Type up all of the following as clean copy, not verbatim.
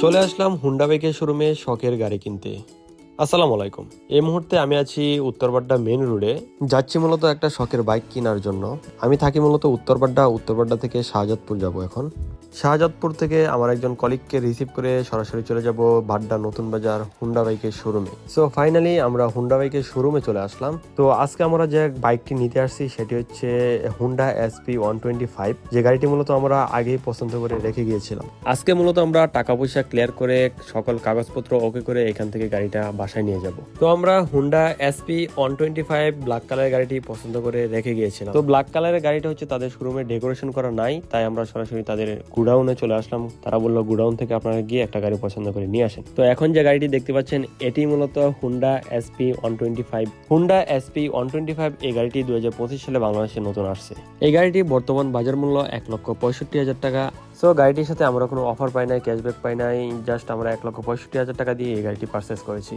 চলে আসলাম হুন্ডা বাইকের শোরুমে শখের গাড়ি কিনতে। আসসালামু আলাইকুম। এই মুহূর্তে আমি আছি উত্তরবাড্ডা মেন রোডে, যাচ্ছি মূলত একটা শখের বাইক কেনার জন্য। আমি থাকি মূলত উত্তরবাড্ডা থেকে শাহজাদপুর যাব। এখন শাহজাদপুর থেকে আমার একজন কলিগকে রিসিভ করে সরাসরি চলে যাব বাড্ডা নতুন বাজার হুন্ডা বাইকের শোরুমে। সো ফাইনালি আমরা হুন্ডা বাইকের শোরুমে চলে আসলাম। তো আজকে আমরা যে বাইকটি নিতে আসছি সেটি হচ্ছে হুন্ডা SP 125, যে গাড়িটি মূলত আমরা আগেই পছন্দ করে রেখে গিয়েছিলাম। আজকে মূলত আমরা টাকা পয়সা ক্লিয়ার করে সকল কাগজপত্র ওকে করে এখান থেকে গাড়িটা বাসায় নিয়ে যাব। তো আমরা হুন্ডা SP 125 ব্ল্যাক কালারের গাড়িটি পছন্দ করে রেখে গিয়েছিলাম। তো ব্ল্যাক কালারের গাড়িটা হচ্ছে তাদের শোরুমে ডেকোরেশন করা নাই, তাই আমরা সরাসরি তাদের গুডাউনে চলে আসলাম। তারা বললো গুডাউন থেকে আপনারা গিয়ে একটা গাড়ি পছন্দ করে নিয়ে আসেন। তো এখন যে গাড়িটি দেখতে পাচ্ছেন এটি মূলত হুন্ডা SP 125। হুন্ডা SP 125 এই গাড়িটি 2025 সালে বাংলাদেশে নতুন আসছে। এই গাড়িটি বর্তমান বাজার মূল্য 1,65,000 টাকা। সো গাড়িটির সাথে আমরা কোনো অফার পাই নাই, ক্যাশব্যাক পাই নাই, জাস্ট আমরা 1,65,000 টাকা দিয়ে এই গাড়িটি পারচেস করেছি।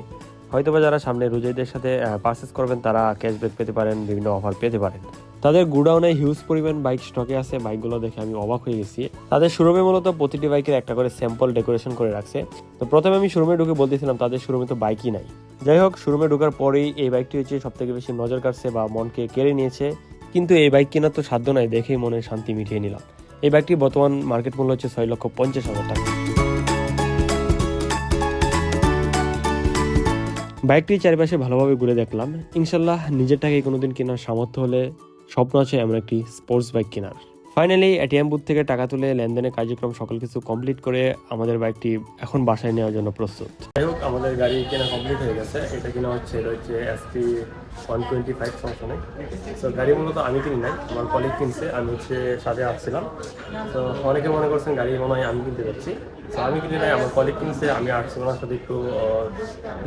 হয়তোবা যারা সামনে রোজাইদের সাথে পারচেস করবেন তারা ক্যাশব্যাক পেতে পারেন, বিভিন্ন অফার পেতে পারেন। তাদের গুডাউনে হিউজ পরিমাণ বাইক স্টকে আছে। বাইকগুলো দেখে আমি অবাক হয়ে গেছি। তাদের শোরুমে মূলত প্রতিটি বাইকের একটা করে স্যাম্পল ডেকোরেশন করে রাখছে। তো প্রথমে আমি শোরুমে ঢুকে বলতেছিলাম তাদের শোরুমে তো বাইকই নাই। যাই হোক, শোরুমে ঢোকার পরেই এই বাইকটি হচ্ছে সব থেকে বেশি নজর কাটছে বা মনকে কেড়ে নিয়েছে। কিন্তু এই বাইক কেনার তো সাধ্য নাই, দেখেই মনের শান্তি মিটিয়ে নিলাম। এই বাইকটি বর্তমান মার্কেট মূল্য হচ্ছে 6,50,000 টাকা। বাইকটি চারিপাশে ভালোভাবে ঘুরে দেখলাম। ইনশাল্লাহ নিজের টাকায় কোনোদিন কেনার সামর্থ্য হলে স্বপ্ন আছে এমন একটি স্পোর্টস বাইক কেনার। ফাইনালি এটিএম বুথ থেকে টাকা তুলে লেনদেনের কার্যক্রম সকল কিছু কমপ্লিট করে আমাদের বাইকটি এখন বাসায় নেওয়ার জন্য প্রস্তুত। যাই হোক, আমাদের গাড়ি কেনা কমপ্লিট হয়ে গেছে। এটা হচ্ছে SP 125 সংশোধনে। সো গাড়ি মূলত আমি কিনি নাই, আমার কলিগ কিনছে, আমি হচ্ছে সাথে আসছিলাম। তো অনেকে মনে করছেন গাড়ি মনে হয় আমি কিনতে যাচ্ছি। তো আমি কিনি নাই, আমার কলিগ কিনছে, আমি আসছি ওনার সাথে একটু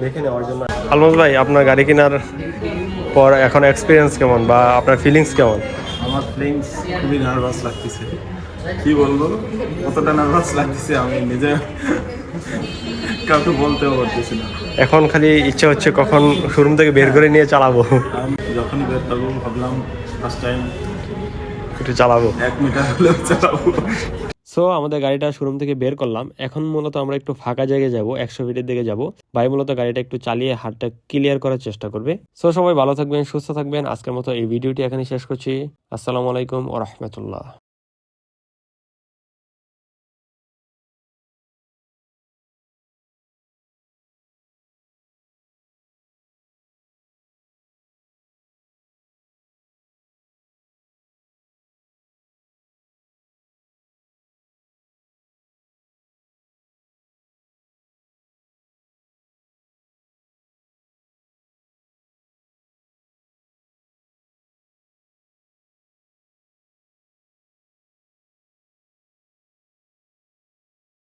দেখে নেওয়ার জন্য। আলমজ ভাই, আপনার গাড়ি কেনার পর এখন এক্সপিরিয়েন্স কেমন বা আপনার ফিলিংস কেমন? আমার ফিলিংস খুবই নার্ভাস লাগতেছে। কি বলবো, কতটা নার্ভাস লাগতেছে আমি নিজে কাউকে বলতেও পারতেছি না। এখন খালি ইচ্ছা হচ্ছে কখন শোরুম থেকে বের করে নিয়ে চালাবো। আমি যখনই বের করবো ভাবলাম ফার্স্ট টাইম একটু চালাবো, 1 মিটার হলেও চালাবো। সো আমাদের গাড়িটা শোরুম থেকে বের করলাম। এখন মূলত আমরা একটু ফাঁকা জায়গায় যাব, 100 ফিটের দিকে যাব। ভাই মূলত গাড়িটা একটু চালিয়ে হাতটা ক্লিয়ার করার চেষ্টা করবে। সো সবাই ভালো থাকবেন, সুস্থ থাকবেন। আজকের মতো এই ভিডিওটি এখানে শেষ করছি। আসসালামু আলাইকুম ওয়া রাহমাতুল্লাহ।